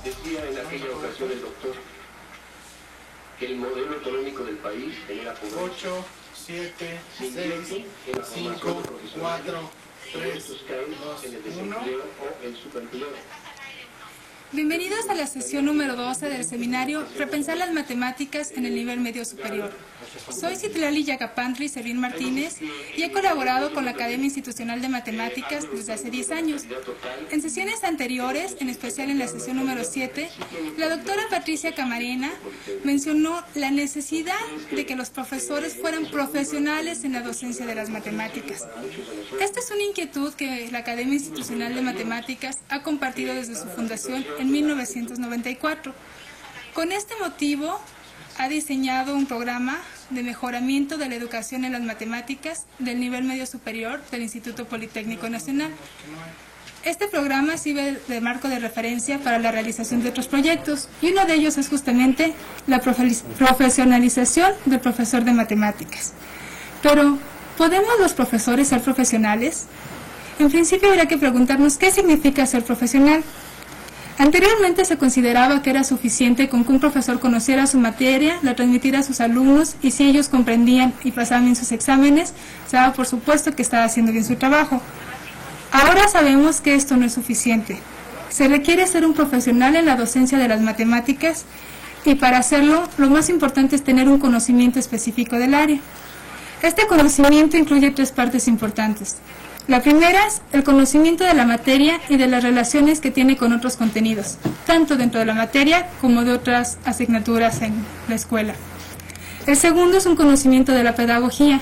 Decía en aquella ocasión el doctor que el modelo económico del país genera pobreza. 8, 7, 6, 5, 4, 3, 2, 1. O el subempleo. Bienvenidos a la sesión número 12 del seminario Repensar las matemáticas en el nivel medio superior. Soy Citlali Yacapantri Servín Martínez y he colaborado con la Academia Institucional de Matemáticas desde hace 10 años. En sesiones anteriores, en especial en la sesión número 7, la doctora Patricia Camarena mencionó la necesidad de que los profesores fueran profesionales en la docencia de las matemáticas. Esta es una inquietud que la Academia Institucional de Matemáticas ha compartido desde su fundación en 1994. Con este motivo, ha diseñado un programa de mejoramiento de la educación en las matemáticas del nivel medio superior del Instituto Politécnico Nacional. Este programa sirve de marco de referencia para la realización de otros proyectos, y uno de ellos es justamente la profesionalización del profesor de matemáticas. Pero, ¿podemos los profesores ser profesionales? En principio habría que preguntarnos qué significa ser profesional. Anteriormente se consideraba que era suficiente con que un profesor conociera su materia, la transmitiera a sus alumnos, y si ellos comprendían y pasaban bien sus exámenes, se daba por supuesto que estaba haciendo bien su trabajo. Ahora sabemos que esto no es suficiente. Se requiere ser un profesional en la docencia de las matemáticas, y para hacerlo, lo más importante es tener un conocimiento específico del área. Este conocimiento incluye 3 partes importantes. La primera es el conocimiento de la materia y de las relaciones que tiene con otros contenidos, tanto dentro de la materia como de otras asignaturas en la escuela. El segundo es un conocimiento de la pedagogía.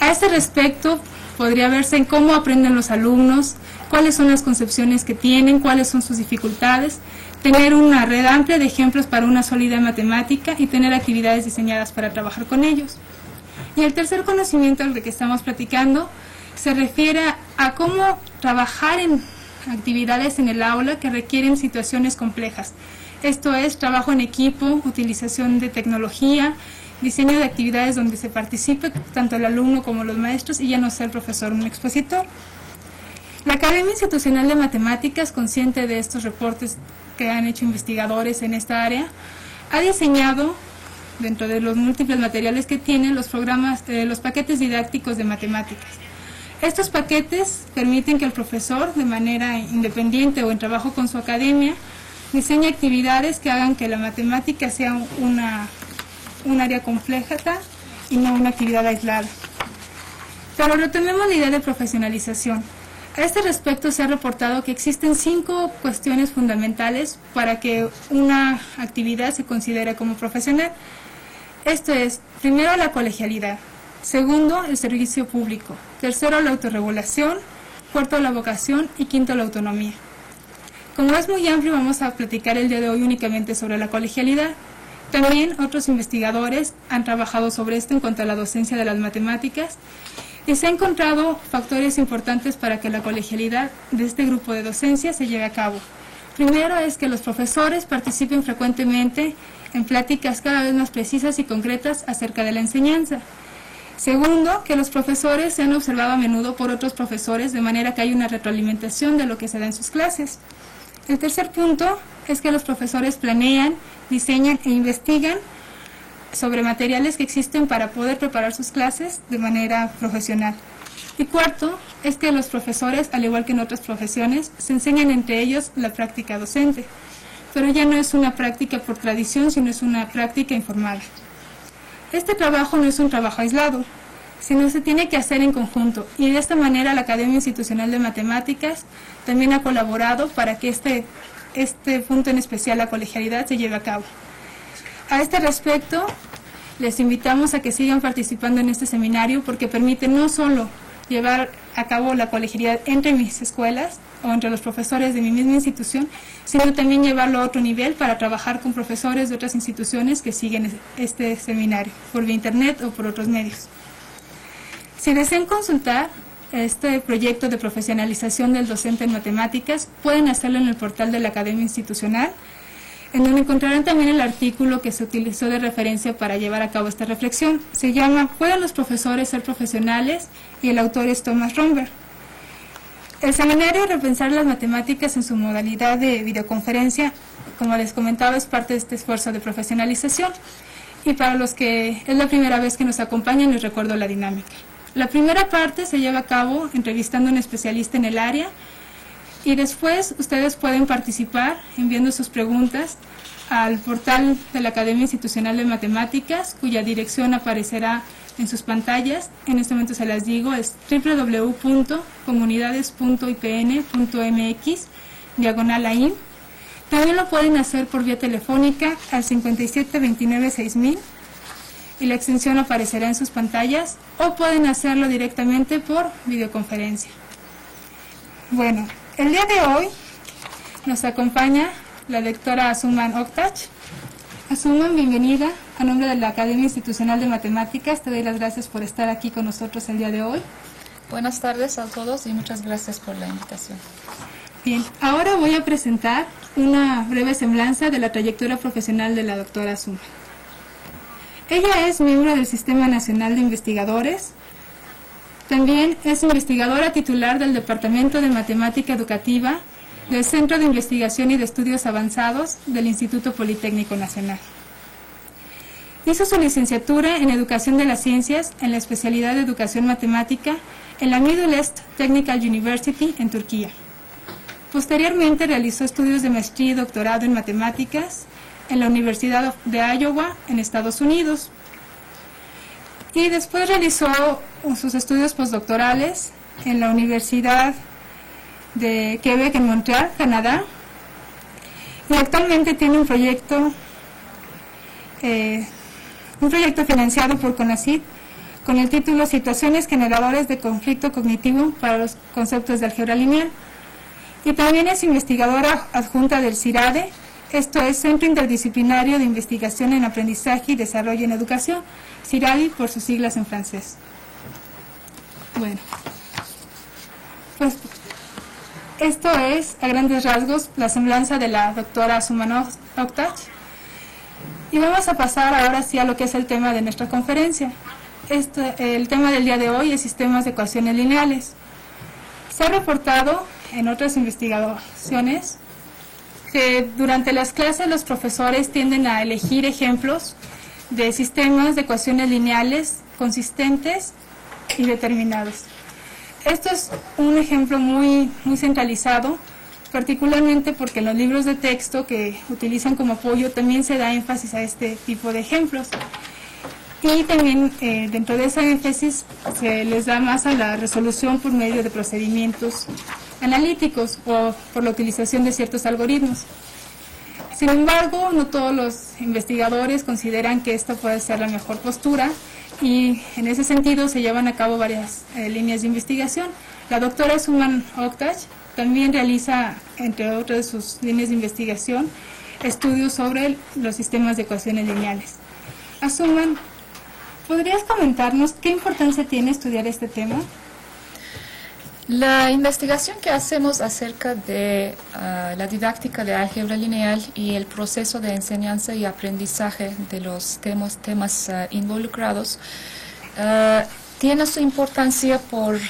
A este respecto, podría verse en cómo aprenden los alumnos, cuáles son las concepciones que tienen, cuáles son sus dificultades, tener una red amplia de ejemplos para una sólida matemática y tener actividades diseñadas para trabajar con ellos. Y el tercer conocimiento al que estamos platicando se refiere a cómo trabajar en actividades en el aula que requieren situaciones complejas. Esto es trabajo en equipo, utilización de tecnología, diseño de actividades donde se participe tanto el alumno como los maestros y ya no sea el profesor un expositor. La Academia Institucional de Matemáticas, consciente de estos reportes que han hecho investigadores en esta área, ha diseñado, dentro de los múltiples materiales que tiene, los paquetes didácticos de matemáticas. Estos paquetes permiten que el profesor, de manera independiente o en trabajo con su academia, diseñe actividades que hagan que la matemática sea un área compleja y no una actividad aislada. Pero retomemos la idea de profesionalización. A este respecto se ha reportado que existen 5 cuestiones fundamentales para que una actividad se considere como profesional. Esto es, primero, la colegialidad. Segundo, el servicio público. Tercero, la autorregulación. Cuarto, la vocación. Y quinto, la autonomía. Como es muy amplio, vamos a platicar el día de hoy únicamente sobre la colegialidad. También otros investigadores han trabajado sobre esto en cuanto a la docencia de las matemáticas, y se han encontrado factores importantes para que la colegialidad de este grupo de docencia se lleve a cabo. Primero es que los profesores participen frecuentemente en pláticas cada vez más precisas y concretas acerca de la enseñanza. Segundo, que los profesores sean observados a menudo por otros profesores, de manera que hay una retroalimentación de lo que se da en sus clases. El tercer punto es que los profesores planean, diseñan e investigan sobre materiales que existen para poder preparar sus clases de manera profesional. Y cuarto, es que los profesores, al igual que en otras profesiones, se enseñan entre ellos la práctica docente. Pero ya no es una práctica por tradición, sino es una práctica informada. Este trabajo no es un trabajo aislado, sino se tiene que hacer en conjunto, y de esta manera la Academia Institucional de Matemáticas también ha colaborado para que este punto en especial, la colegialidad, se lleve a cabo. A este respecto, les invitamos a que sigan participando en este seminario porque permite no solo llevar a cabo la colegialidad entre mis escuelas o entre los profesores de mi misma institución, sino también llevarlo a otro nivel para trabajar con profesores de otras instituciones que siguen este seminario, por vía internet o por otros medios. Si desean consultar este proyecto de profesionalización del docente en matemáticas, pueden hacerlo en el portal de la Academia Institucional, en donde encontrarán también el artículo que se utilizó de referencia para llevar a cabo esta reflexión. Se llama ¿Pueden los profesores ser profesionales? Y el autor es Thomas Romberg. El seminario Repensar las matemáticas en su modalidad de videoconferencia como les comentaba, es parte de este esfuerzo de profesionalización. Y para los que es la primera vez que nos acompañan, les recuerdo la dinámica. La primera parte se lleva a cabo entrevistando a un especialista en el área y después ustedes pueden participar enviando sus preguntas al portal de la Academia Institucional de Matemáticas, cuya dirección aparecerá en sus pantallas. En este momento se las digo, es www.comunidades.ipn.mx/AIM. También lo pueden hacer por vía telefónica al 5729-6000 y la extensión aparecerá en sus pantallas, o pueden hacerlo directamente por videoconferencia. Bueno, el día de hoy nos acompaña la doctora Asuman Oktach. Asuman, bienvenida. A nombre de la Academia Institucional de Matemáticas, te doy las gracias por estar aquí con nosotros el día de hoy. Buenas tardes a todos y muchas gracias por la invitación. Bien, ahora voy a presentar una breve semblanza de la trayectoria profesional de la doctora Asuman. Ella es miembro del Sistema Nacional de Investigadores. También es investigadora titular del Departamento de Matemática Educativa del Centro de Investigación y de Estudios Avanzados del Instituto Politécnico Nacional. Hizo su licenciatura en Educación de las Ciencias en la especialidad de Educación Matemática en la Middle East Technical University en Turquía. Posteriormente realizó estudios de maestría y doctorado en matemáticas en la Universidad de Iowa en Estados Unidos. Y después realizó sus estudios postdoctorales en la Universidad de Quebec en Montreal, Canadá. Y actualmente tiene un proyecto financiado por CONACYT con el título Situaciones generadores de conflicto cognitivo para los conceptos de álgebra lineal. Y también es investigadora adjunta del CIRADE, esto es Centro Interdisciplinario de Investigación en Aprendizaje y Desarrollo en Educación, CIRADE por sus siglas en francés. Bueno, pues esto es a grandes rasgos la semblanza de la doctora Asuman Oktach. Y vamos a pasar ahora sí a lo que es el tema de nuestra conferencia. El tema del día de hoy es sistemas de ecuaciones lineales. Se ha reportado en otras investigaciones que durante las clases los profesores tienden a elegir ejemplos de sistemas de ecuaciones lineales consistentes y determinados. Esto es un ejemplo muy centralizado, particularmente porque en los libros de texto que utilizan como apoyo también se da énfasis a este tipo de ejemplos. Y también dentro de esa énfasis se les da más a la resolución por medio de procedimientos analíticos o por la utilización de ciertos algoritmos. Sin embargo, no todos los investigadores consideran que esta puede ser la mejor postura y en ese sentido se llevan a cabo varias líneas de investigación. La doctora Asuman Oktach también realiza, entre otras de sus líneas de investigación, estudios sobre los sistemas de ecuaciones lineales. Asuman, ¿podrías comentarnos qué importancia tiene estudiar este tema? La investigación que hacemos acerca de la didáctica de álgebra lineal y el proceso de enseñanza y aprendizaje de los temas involucrados tiene su importancia por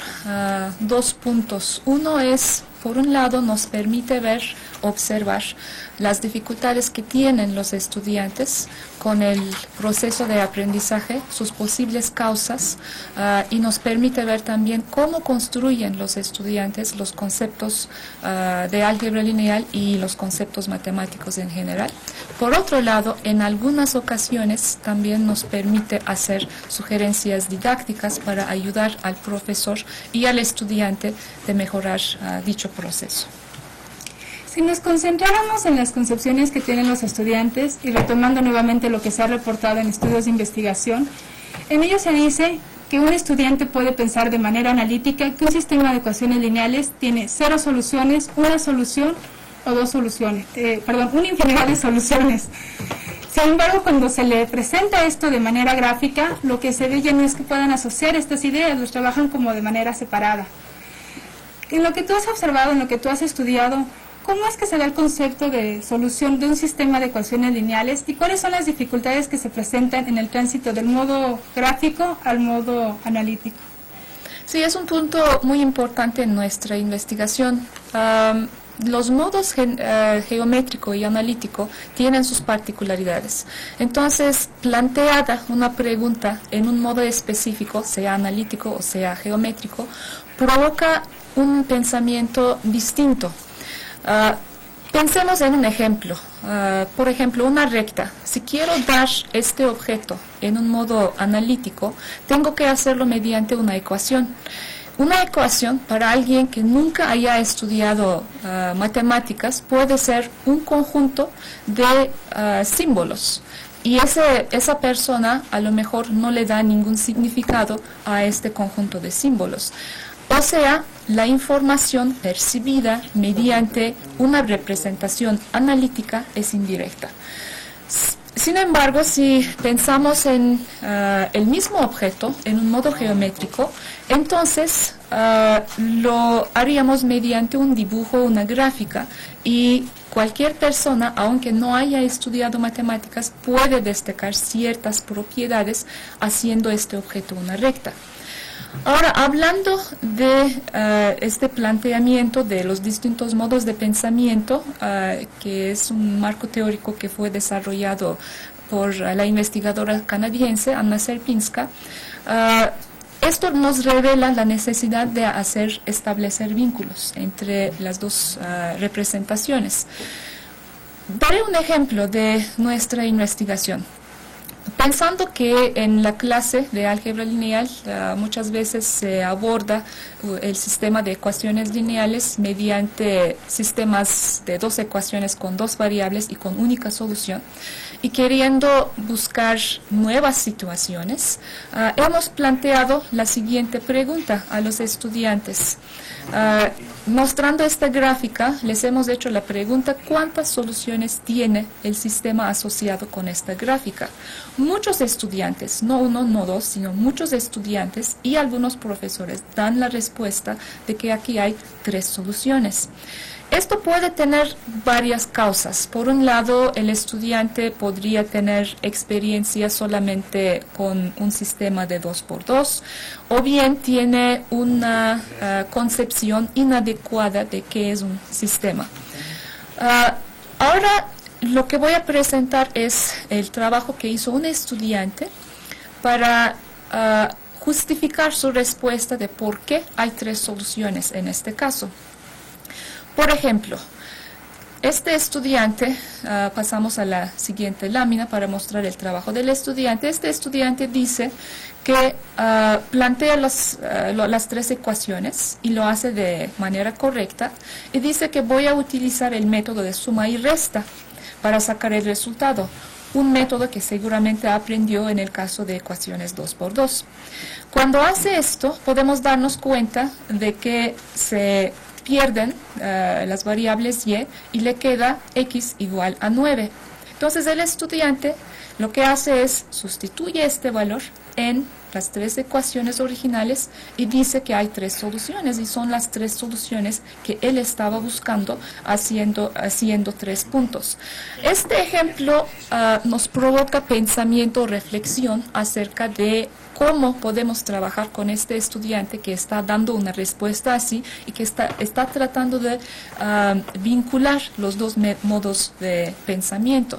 dos puntos. Uno es, por un lado, nos permite observar las dificultades que tienen los estudiantes con el proceso de aprendizaje, sus posibles causas, y nos permite ver también cómo construyen los estudiantes los conceptos de álgebra lineal y los conceptos matemáticos en general. Por otro lado, en algunas ocasiones también nos permite hacer sugerencias didácticas para ayudar al profesor y al estudiante de mejorar dicho proceso. Si nos concentráramos en las concepciones que tienen los estudiantes y retomando nuevamente lo que se ha reportado en estudios de investigación, en ellos se dice que un estudiante puede pensar de manera analítica que un sistema de ecuaciones lineales tiene 0 soluciones, una solución o dos soluciones, una infinidad de soluciones. Sin embargo, cuando se le presenta esto de manera gráfica, lo que se ve ya no es que puedan asociar estas ideas, los trabajan como de manera separada. En lo que tú has observado, en lo que tú has estudiado, ¿cómo es que se da el concepto de solución de un sistema de ecuaciones lineales y cuáles son las dificultades que se presentan en el tránsito del modo gráfico al modo analítico? Sí, es un punto muy importante en nuestra investigación. los modos geométrico y analítico tienen sus particularidades. Entonces, planteada una pregunta en un modo específico, sea analítico o sea geométrico, provoca un pensamiento distinto. Pensemos en un ejemplo. Por ejemplo, una recta. Si quiero dar este objeto en un modo analítico, tengo que hacerlo mediante una ecuación. Una ecuación, para alguien que nunca haya estudiado matemáticas, puede ser un conjunto de símbolos. Y esa persona a lo mejor no le da ningún significado a este conjunto de símbolos. O sea, la información percibida mediante una representación analítica es indirecta. Sin embargo, si pensamos en el mismo objeto en un modo geométrico, entonces lo haríamos mediante un dibujo, una gráfica, y cualquier persona, aunque no haya estudiado matemáticas, puede destacar ciertas propiedades haciendo este objeto una recta. Ahora, hablando de este planteamiento de los distintos modos de pensamiento, que es un marco teórico que fue desarrollado por la investigadora canadiense Anna Sierpinska, esto nos revela la necesidad de establecer vínculos entre las dos representaciones. Daré un ejemplo de nuestra investigación. Pensando que en la clase de álgebra lineal muchas veces se aborda el sistema de ecuaciones lineales mediante sistemas de dos ecuaciones con dos variables y con única solución, y queriendo buscar nuevas situaciones, hemos planteado la siguiente pregunta a los estudiantes. Mostrando esta gráfica, les hemos hecho la pregunta: ¿cuántas soluciones tiene el sistema asociado con esta gráfica? Muchos estudiantes, no uno, no dos, sino muchos estudiantes y algunos profesores dan la respuesta de que aquí hay 3 soluciones. Esto puede tener varias causas. Por un lado, el estudiante podría tener experiencia solamente con un sistema de 2x2, o bien tiene una concepción inadecuada de qué es un sistema. Ahora, lo que voy a presentar es el trabajo que hizo un estudiante para justificar su respuesta de por qué hay 3 soluciones en este caso. Por ejemplo, este estudiante, pasamos a la siguiente lámina para mostrar el trabajo del estudiante. Este estudiante dice que plantea las 3 ecuaciones y lo hace de manera correcta, y dice que voy a utilizar el método de suma y resta para sacar el resultado, un método que seguramente aprendió en el caso de ecuaciones 2x2. Cuando hace esto, podemos darnos cuenta de que se pierden las variables y le queda x igual a 9. Entonces el estudiante lo que hace es sustituye este valor en las 3 ecuaciones originales y dice que hay 3 soluciones, y son las 3 soluciones que él estaba buscando haciendo 3 puntos. Este ejemplo nos provoca pensamiento, reflexión acerca de cómo podemos trabajar con este estudiante que está dando una respuesta así y que está tratando de vincular los dos modos de pensamiento.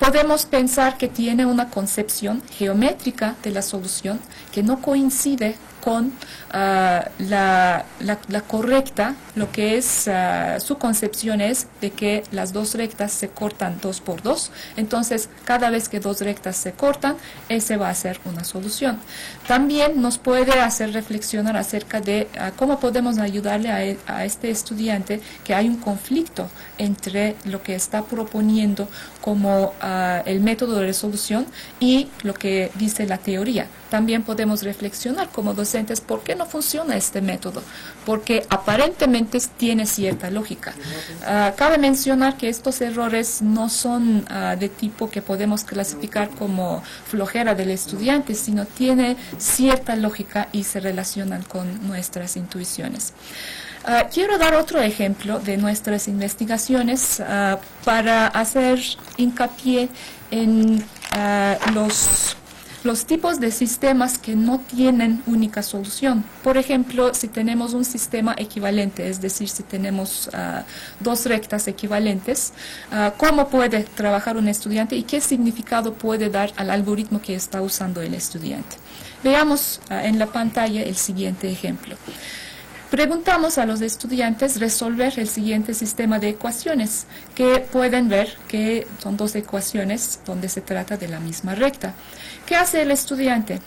Podemos pensar que tiene una concepción geométrica de la solución que no coincide con la correcta. Lo que es su concepción es de que las 2 rectas se cortan 2x2, entonces cada vez que 2 rectas se cortan, ese va a ser una solución. También nos puede hacer reflexionar acerca de cómo podemos ayudarle a este estudiante que hay un conflicto entre lo que está proponiendo como el método de resolución y lo que dice la teoría. También podemos reflexionar como docentes por qué no funciona este método, porque aparentemente tiene cierta lógica. Cabe mencionar que estos errores no son de tipo que podemos clasificar como flojera del estudiante, sino tiene cierta lógica y se relacionan con nuestras intuiciones. Quiero dar otro ejemplo de nuestras investigaciones para hacer hincapié en los tipos de sistemas que no tienen única solución. Por ejemplo, si tenemos un sistema equivalente, es decir, si tenemos dos rectas equivalentes, ¿cómo puede trabajar un estudiante y qué significado puede dar al algoritmo que está usando el estudiante? Veamos en la pantalla el siguiente ejemplo. Preguntamos a los estudiantes resolver el siguiente sistema de ecuaciones, que pueden ver que son dos ecuaciones donde se trata de la misma recta. ¿Qué hace el estudiante?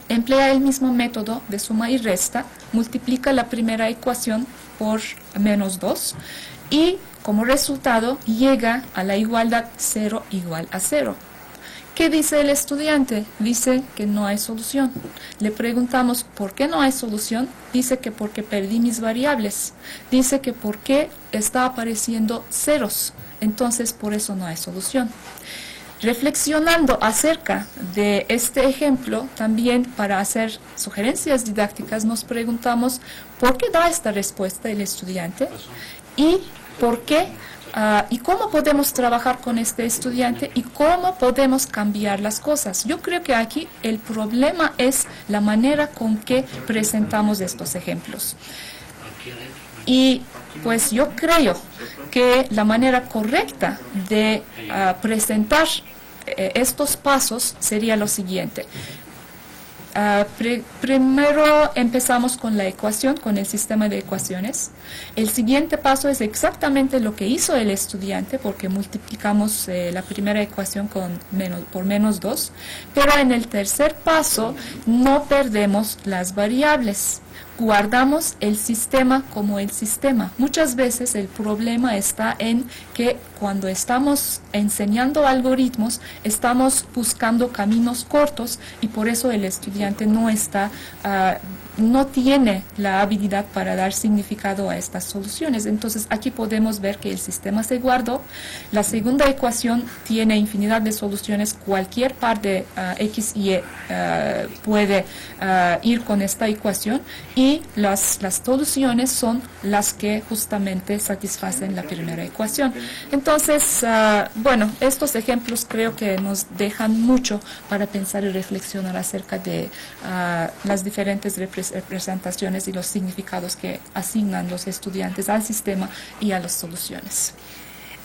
Emplea el mismo método de suma y resta, multiplica la primera ecuación por menos 2 y como resultado llega a la igualdad 0 igual a 0. ¿Qué dice el estudiante? Dice que no hay solución. Le preguntamos ¿por qué no hay solución? Dice que porque perdí mis variables. Dice que porque está apareciendo ceros. Entonces por eso no hay solución. Reflexionando acerca de este ejemplo, también para hacer sugerencias didácticas nos preguntamos ¿por qué da esta respuesta el estudiante? Y ¿por qué? Y cómo podemos trabajar con este estudiante y cómo podemos cambiar las cosas. Yo creo que aquí el problema es la manera con que presentamos estos ejemplos. Y pues yo creo que la manera correcta de presentar estos pasos sería lo siguiente. Primero empezamos con la ecuación, con el sistema de ecuaciones. El siguiente paso es exactamente lo que hizo el estudiante, porque multiplicamos la primera ecuación por menos 2. Pero en el tercer paso no perdemos las variables. Guardamos el sistema como el sistema. Muchas veces el problema está en que cuando estamos enseñando algoritmos, estamos buscando caminos cortos y por eso el estudiante no tiene la habilidad para dar significado a estas soluciones. Entonces aquí podemos ver que el sistema se guardó. La segunda ecuación tiene infinidad de soluciones. Cualquier par de x y y puede ir con esta ecuación y las soluciones son las que justamente satisfacen la primera ecuación. Entonces, bueno, estos ejemplos creo que nos dejan mucho para pensar y reflexionar acerca de las diferentes representaciones y los significados que asignan los estudiantes al sistema y a las soluciones.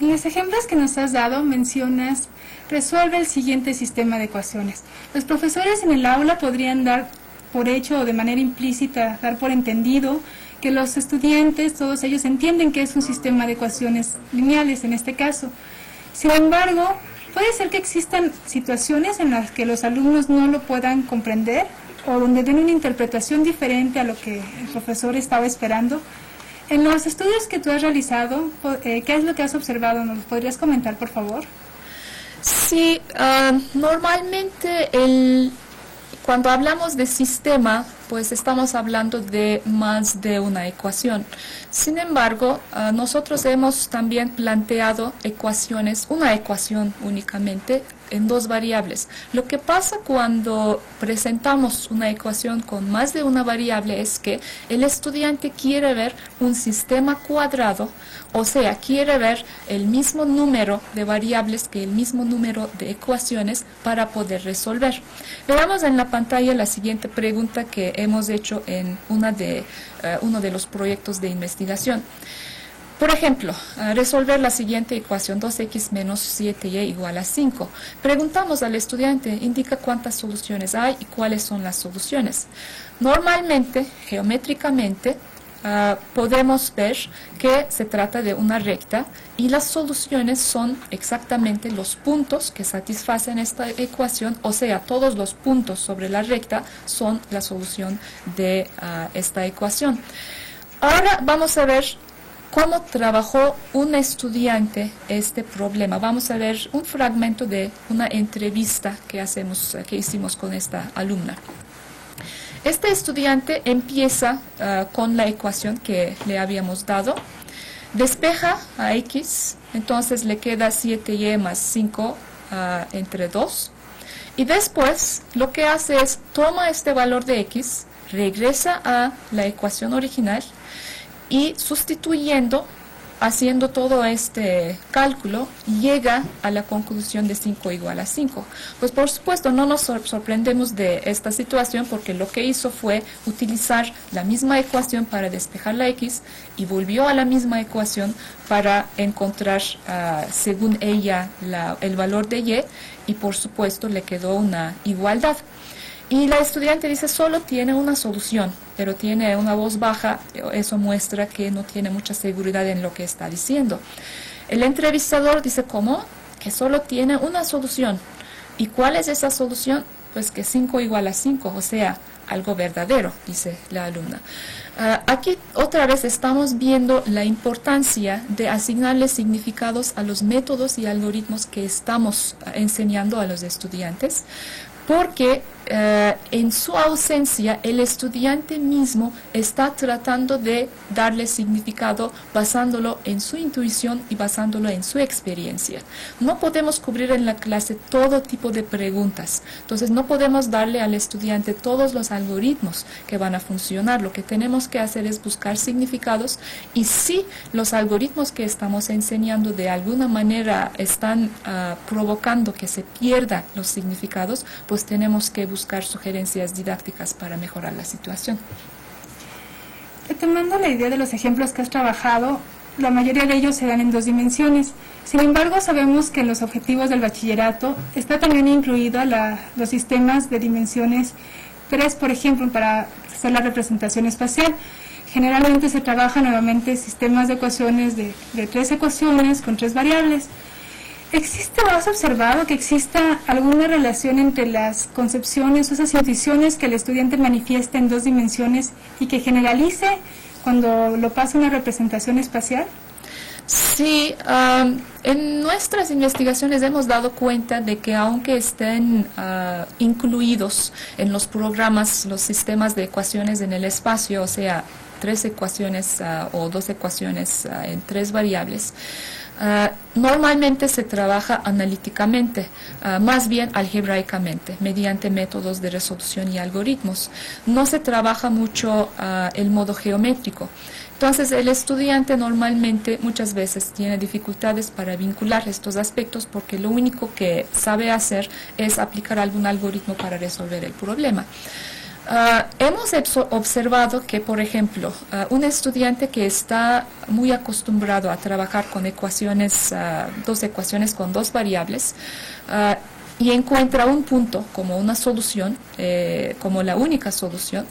En los ejemplos que nos has dado mencionas resuelve el siguiente sistema de ecuaciones. Los profesores en el aula podrían dar por hecho o de manera implícita, dar por entendido que los estudiantes, todos ellos entienden que es un sistema de ecuaciones lineales en este caso. Sin embargo, puede ser que existan situaciones en las que los alumnos no lo puedan comprender o donde den una interpretación diferente a lo que el profesor estaba esperando. En los estudios que tú has realizado, ¿qué es lo que has observado? ¿Nos lo podrías comentar, por favor? Sí, normalmente cuando hablamos de sistema, pues estamos hablando de más de una ecuación. Sin embargo, nosotros hemos también planteado una ecuación únicamente en dos variables. Lo que pasa cuando presentamos una ecuación con más de una variable es que el estudiante quiere ver un sistema cuadrado, o sea, quiere ver el mismo número de variables que el mismo número de ecuaciones para poder resolver. Veamos en la pantalla la siguiente pregunta que hemos hecho en uno de los proyectos de investigación. Por ejemplo, resolver la siguiente ecuación 2x menos 7y igual a 5. Preguntamos al estudiante, indica cuántas soluciones hay y cuáles son las soluciones. Normalmente, geométricamente, podemos ver que se trata de una recta y las soluciones son exactamente los puntos que satisfacen esta ecuación, o sea, todos los puntos sobre la recta son la solución de esta ecuación. Ahora vamos a ver cómo trabajó un estudiante este problema. Vamos a ver un fragmento de una entrevista que hicimos con esta alumna. Este estudiante empieza con la ecuación que le habíamos dado, despeja a x, entonces le queda 7y más 5 entre 2, y después lo que hace es toma este valor de x, regresa a la ecuación original y sustituyendo haciendo todo este cálculo, llega a la conclusión de 5 igual a 5. Pues por supuesto no nos sorprendemos de esta situación, porque lo que hizo fue utilizar la misma ecuación para despejar la x y volvió a la misma ecuación para encontrar, según ella, el valor de y, y por supuesto le quedó una igualdad. Y la estudiante dice, solo tiene una solución, pero tiene una voz baja. Eso muestra que no tiene mucha seguridad en lo que está diciendo. El entrevistador dice, ¿cómo? Que solo tiene una solución. ¿Y cuál es esa solución? Pues que 5 igual a 5, o sea, algo verdadero, dice la alumna. Aquí otra vez estamos viendo la importancia de asignarle significados a los métodos y algoritmos que estamos enseñando a los estudiantes, porque en su ausencia el estudiante mismo está tratando de darle significado basándolo en su intuición y basándolo en su experiencia. No podemos cubrir en la clase todo tipo de preguntas, entonces no podemos darle al estudiante todos los algoritmos que van a funcionar. Lo que tenemos que hacer es buscar significados, y si los algoritmos que estamos enseñando de alguna manera están provocando que se pierdan los significados, pues tenemos que buscar sugerencias didácticas para mejorar la situación. Retomando la idea de los ejemplos que has trabajado, la mayoría de ellos se dan en 2 dimensiones. Sin embargo, sabemos que en los objetivos del bachillerato está también incluido los sistemas de dimensiones 3, por ejemplo, para hacer la representación espacial. Generalmente se trabaja nuevamente sistemas de ecuaciones de 3 ecuaciones con 3 variables. ¿Existe o has observado que exista alguna relación entre las concepciones o esas intuiciones que el estudiante manifiesta en 2 dimensiones y que generalice cuando lo pasa a una representación espacial? Sí, en nuestras investigaciones hemos dado cuenta de que aunque estén incluidos en los programas los sistemas de ecuaciones en el espacio, o sea, 3 ecuaciones o 2 ecuaciones en 3 variables, normalmente se trabaja analíticamente, más bien algebraicamente, mediante métodos de resolución y algoritmos. No se trabaja mucho el modo geométrico. Entonces, el estudiante normalmente muchas veces tiene dificultades para vincular estos aspectos, porque lo único que sabe hacer es aplicar algún algoritmo para resolver el problema. Hemos observado que, por ejemplo, un estudiante que está muy acostumbrado a trabajar con ecuaciones, 2 ecuaciones con 2 variables, y encuentra un punto como una solución, como la única solución,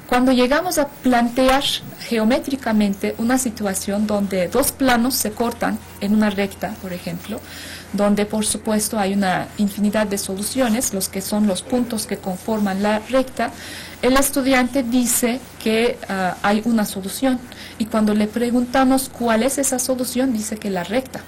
cuando llegamos a plantear geométricamente una situación donde 2 planos se cortan en una recta, por ejemplo, donde por supuesto hay una infinidad de soluciones, los que son los puntos que conforman la recta, el estudiante dice que hay una solución, y cuando le preguntamos cuál es esa solución, dice que la recta.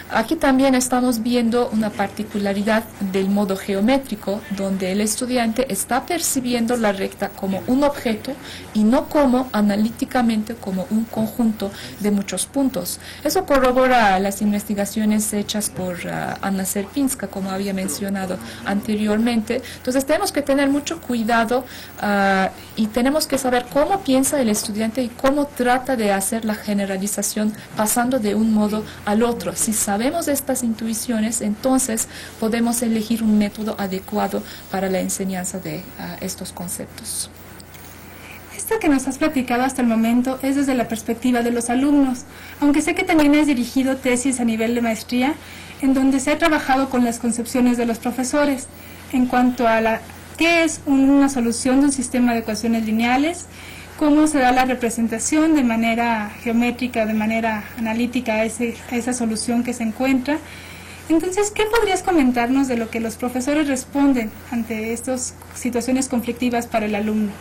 Aquí también estamos viendo una particularidad del modo geométrico, donde el estudiante está percibiendo la recta como un objeto y no como analíticamente como un conjunto de muchos puntos. Eso corrobora las investigaciones hechas por Anna Serpinska, como había mencionado anteriormente. Entonces tenemos que tener mucho cuidado y tenemos que saber cómo piensa el estudiante y cómo trata de hacer la generalización pasando de un modo al otro. Si sabemos estas intuiciones, entonces podemos elegir un método adecuado para la enseñanza de estos conceptos. Esto que nos has platicado hasta el momento es desde la perspectiva de los alumnos, aunque sé que también has dirigido tesis a nivel de maestría, en donde se ha trabajado con las concepciones de los profesores en cuanto a qué es una solución de un sistema de ecuaciones lineales, cómo se da la representación de manera geométrica, de manera analítica a esa solución que se encuentra. Entonces, ¿qué podrías comentarnos de lo que los profesores responden ante estas situaciones conflictivas para el alumno?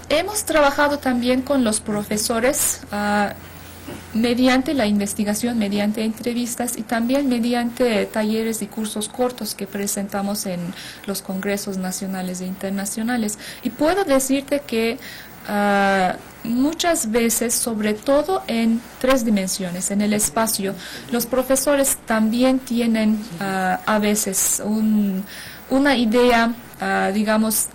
Hemos trabajado también con los profesores mediante la investigación, mediante entrevistas y también mediante talleres y cursos cortos que presentamos en los congresos nacionales e internacionales. Y puedo decirte que muchas veces, sobre todo en 3 dimensiones, en el espacio, los profesores también tienen a veces una idea, digamos,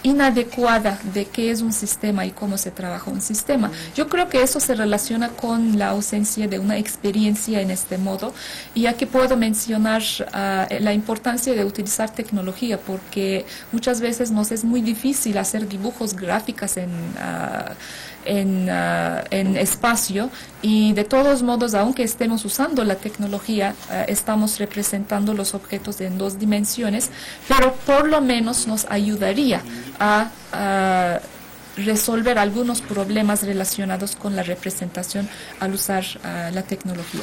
inadecuada de qué es un sistema y cómo se trabaja un sistema. Yo creo que eso se relaciona con la ausencia de una experiencia en este modo, y aquí puedo mencionar la importancia de utilizar tecnología, porque muchas veces nos es muy difícil hacer dibujos gráficos en espacio, y de todos modos, aunque estemos usando la tecnología, estamos representando los objetos en 2 dimensiones, pero por lo menos nos ayudaría a resolver algunos problemas relacionados con la representación al usar la tecnología.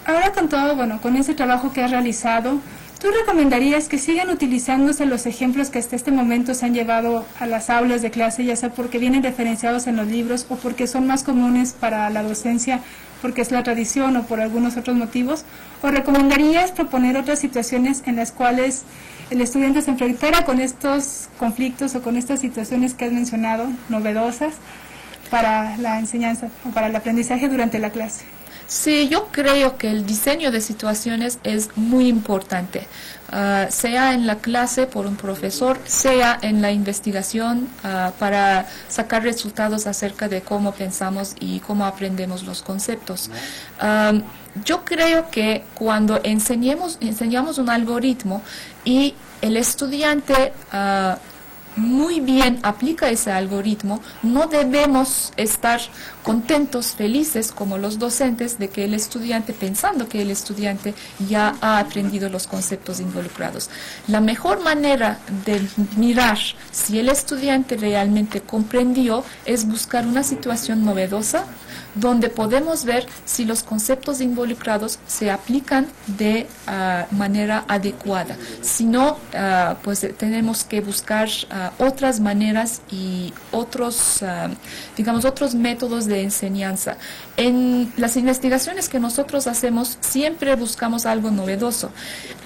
Ahora con todo, con ese trabajo que has realizado, ¿tú recomendarías que sigan utilizándose los ejemplos que hasta este momento se han llevado a las aulas de clase, ya sea porque vienen referenciados en los libros o porque son más comunes para la docencia, porque es la tradición o por algunos otros motivos? ¿O recomendarías proponer otras situaciones en las cuales el estudiante se enfrentara con estos conflictos o con estas situaciones que has mencionado, novedosas, para la enseñanza o para el aprendizaje durante la clase? Sí, yo creo que el diseño de situaciones es muy importante, sea en la clase por un profesor, sea en la investigación para sacar resultados acerca de cómo pensamos y cómo aprendemos los conceptos. Yo creo que cuando enseñamos un algoritmo y el estudiante muy bien aplica ese algoritmo, no debemos estar contentos, felices como los docentes de que el estudiante, pensando que el estudiante ya ha aprendido los conceptos involucrados. La mejor manera de mirar si el estudiante realmente comprendió es buscar una situación novedosa donde podemos ver si los conceptos involucrados se aplican de manera adecuada. Si no, pues tenemos que buscar otras maneras y otros métodos de enseñanza. En las investigaciones que nosotros hacemos, siempre buscamos algo novedoso.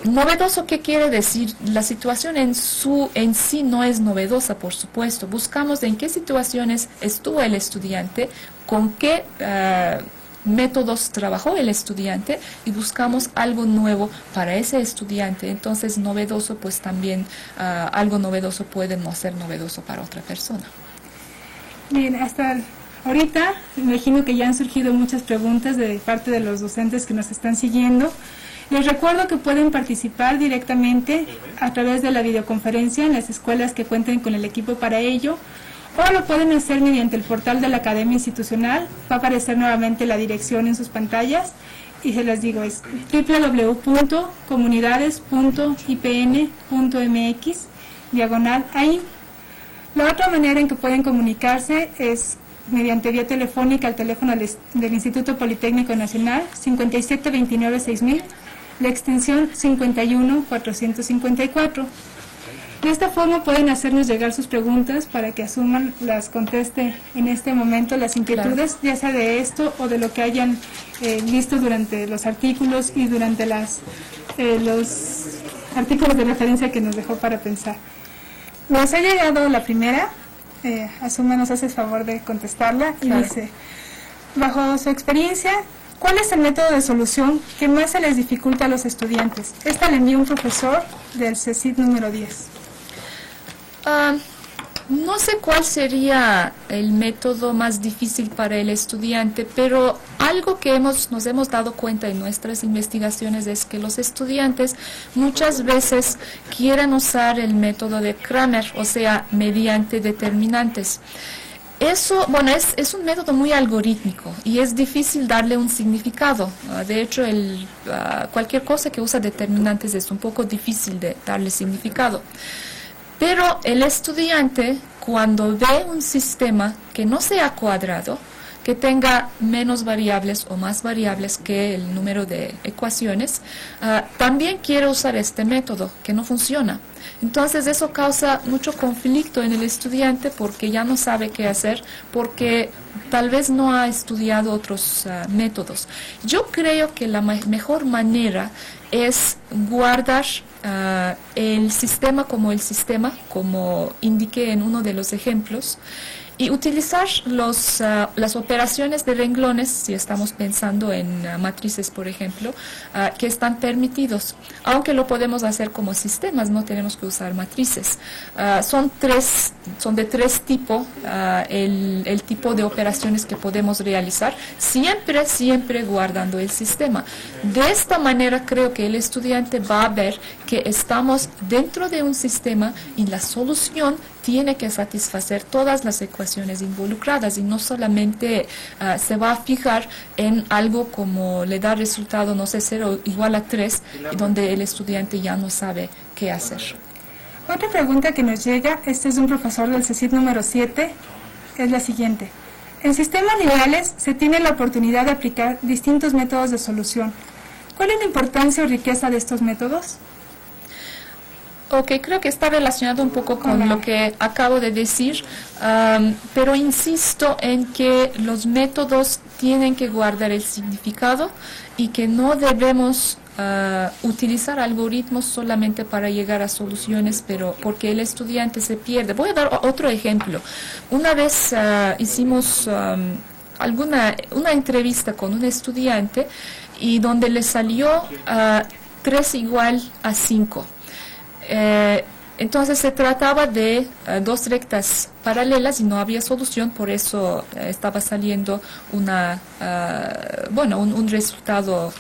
¿Novedoso qué quiere decir? La situación en sí no es novedosa, por supuesto. Buscamos en qué situaciones estuvo el estudiante, con qué métodos trabajó el estudiante, y buscamos algo nuevo para ese estudiante. Entonces, novedoso, pues también algo novedoso puede no ser novedoso para otra persona. Bien, hasta ahorita me imagino que ya han surgido muchas preguntas de parte de los docentes que nos están siguiendo. Les recuerdo que pueden participar directamente a través de la videoconferencia en las escuelas que cuenten con el equipo para ello, o lo pueden hacer mediante el portal de la Academia Institucional. Va a aparecer nuevamente la dirección en sus pantallas y se las digo, es www.comunidades.ipn.mx/ahí. La otra manera en que pueden comunicarse es mediante vía telefónica al teléfono del Instituto Politécnico Nacional 5729-6000, la extensión 51454. De esta forma pueden hacernos llegar sus preguntas para que Asuman las conteste en este momento, las inquietudes, ya sea de esto o de lo que hayan visto durante los artículos y durante los artículos de referencia que nos dejó para pensar. Nos ha llegado la primera. Asuma, nos hace el favor de contestarla, y claro. Dice, bajo su experiencia, ¿cuál es el método de solución que más se les dificulta a los estudiantes? Esta le envió un profesor del CECIT número 10. No sé cuál sería el método más difícil para el estudiante, pero algo que nos hemos dado cuenta en nuestras investigaciones es que los estudiantes muchas veces quieren usar el método de Cramer, o sea, mediante determinantes. Eso, es un método muy algorítmico y es difícil darle un significado. De hecho, cualquier cosa que usa determinantes es un poco difícil de darle significado. Pero el estudiante, cuando ve un sistema que no sea cuadrado, que tenga menos variables o más variables que el número de ecuaciones, también quiere usar este método que no funciona. Entonces eso causa mucho conflicto en el estudiante porque ya no sabe qué hacer, porque tal vez no ha estudiado otros métodos. Yo creo que la mejor manera es guardar el sistema, como indiqué en uno de los ejemplos, y utilizar las operaciones de renglones, si estamos pensando en matrices, por ejemplo, que están permitidos, aunque lo podemos hacer como sistemas, no tenemos que usar matrices. Son de tres tipos el tipo de operaciones que podemos realizar, siempre guardando el sistema. De esta manera creo que el estudiante va a ver que estamos dentro de un sistema y la solución tiene que satisfacer todas las ecuaciones involucradas y no solamente se va a fijar en algo como le da resultado, no sé, 0 igual a 3, y donde el estudiante ya no sabe qué hacer. Otra pregunta que nos llega, este es un profesor del CECIT número 7, es la siguiente. En sistemas lineales se tiene la oportunidad de aplicar distintos métodos de solución. ¿Cuál es la importancia o riqueza de estos métodos? Ok, creo que está relacionado un poco con lo que acabo de decir, pero insisto en que los métodos tienen que guardar el significado y que no debemos utilizar algoritmos solamente para llegar a soluciones, pero porque el estudiante se pierde. Voy a dar otro ejemplo. Una vez hicimos una entrevista con un estudiante y donde le salió 3 igual a 5. Entonces se trataba de dos rectas paralelas y no había solución, por eso estaba saliendo un resultado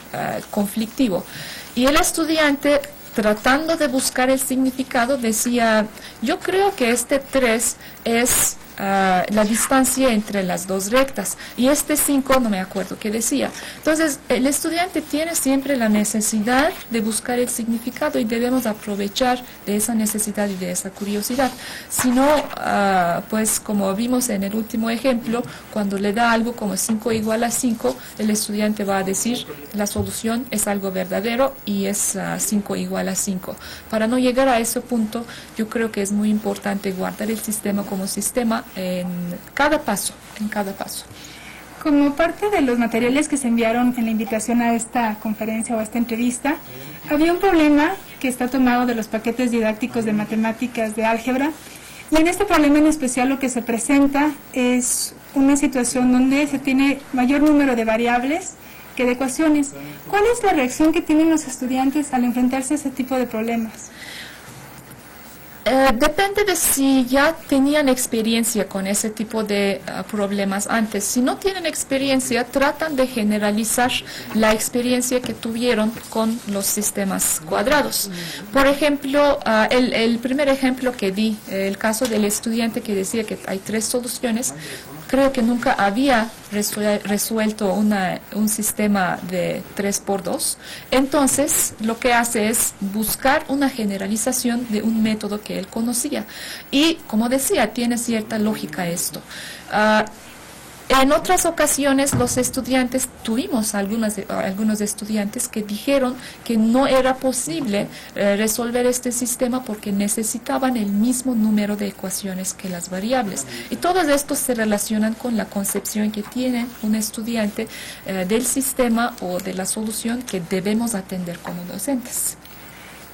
conflictivo. Y el estudiante, tratando de buscar el significado, decía, yo creo que este 3 es la distancia entre las dos rectas y este 5 no me acuerdo qué decía. Entonces el estudiante tiene siempre la necesidad de buscar el significado y debemos aprovechar de esa necesidad y de esa curiosidad. Si no, pues como vimos en el último ejemplo, cuando le da algo como 5 igual a 5, el estudiante va a decir la solución es algo verdadero y es 5 igual a 5. Para no llegar a ese punto, yo creo que es muy importante guardar el sistema como sistema en cada paso. Como parte de los materiales que se enviaron en la invitación a esta conferencia o a esta entrevista, había un problema que está tomado de los paquetes didácticos de matemáticas de álgebra, y en este problema en especial lo que se presenta es una situación donde se tiene mayor número de variables que de ecuaciones. ¿Cuál es la reacción que tienen los estudiantes al enfrentarse a ese tipo de problemas? Depende de si ya tenían experiencia con ese tipo de problemas antes. Si no tienen experiencia, tratan de generalizar la experiencia que tuvieron con los sistemas cuadrados. Por ejemplo, el primer ejemplo que di, el caso del estudiante que decía que hay 3 soluciones, creo que nunca había resuelto un sistema de 3×2. Entonces, lo que hace es buscar una generalización de un método que él conocía. Y, como decía, tiene cierta lógica esto. En otras ocasiones, los estudiantes, tuvimos algunos estudiantes que dijeron que no era posible resolver este sistema porque necesitaban el mismo número de ecuaciones que las variables. Y todos estos se relacionan con la concepción que tiene un estudiante del sistema o de la solución que debemos atender como docentes.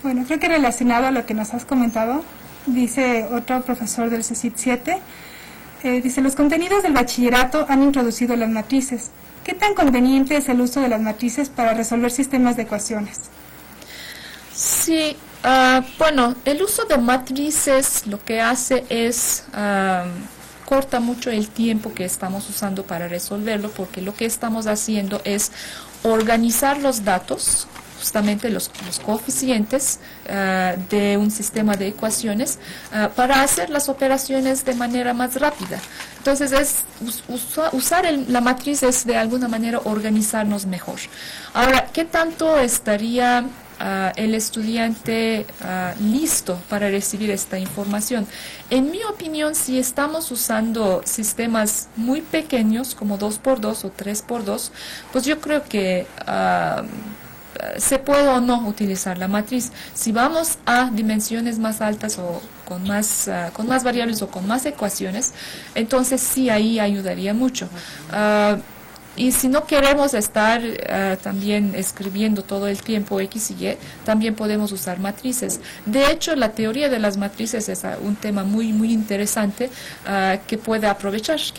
Bueno, creo que relacionado a lo que nos has comentado, dice otro profesor del CECIT 7, dice, los contenidos del bachillerato han introducido las matrices. ¿Qué tan conveniente es el uso de las matrices para resolver sistemas de ecuaciones? Sí, bueno, el uso de matrices lo que hace es corta mucho el tiempo que estamos usando para resolverlo, porque lo que estamos haciendo es organizar los datos, justamente los coeficientes de un sistema de ecuaciones para hacer las operaciones de manera más rápida. Entonces, usar la matriz es de alguna manera organizarnos mejor. Ahora, ¿qué tanto estaría el estudiante listo para recibir esta información? En mi opinión, si estamos usando sistemas muy pequeños como 2×2 o 3×2, pues yo creo que se puede o no utilizar la matriz. Si vamos a dimensiones más altas o con más variables o con más ecuaciones, entonces sí, ahí ayudaría mucho. Y si no queremos estar también escribiendo todo el tiempo X y Y, también podemos usar matrices. De hecho, la teoría de las matrices es un tema muy interesante que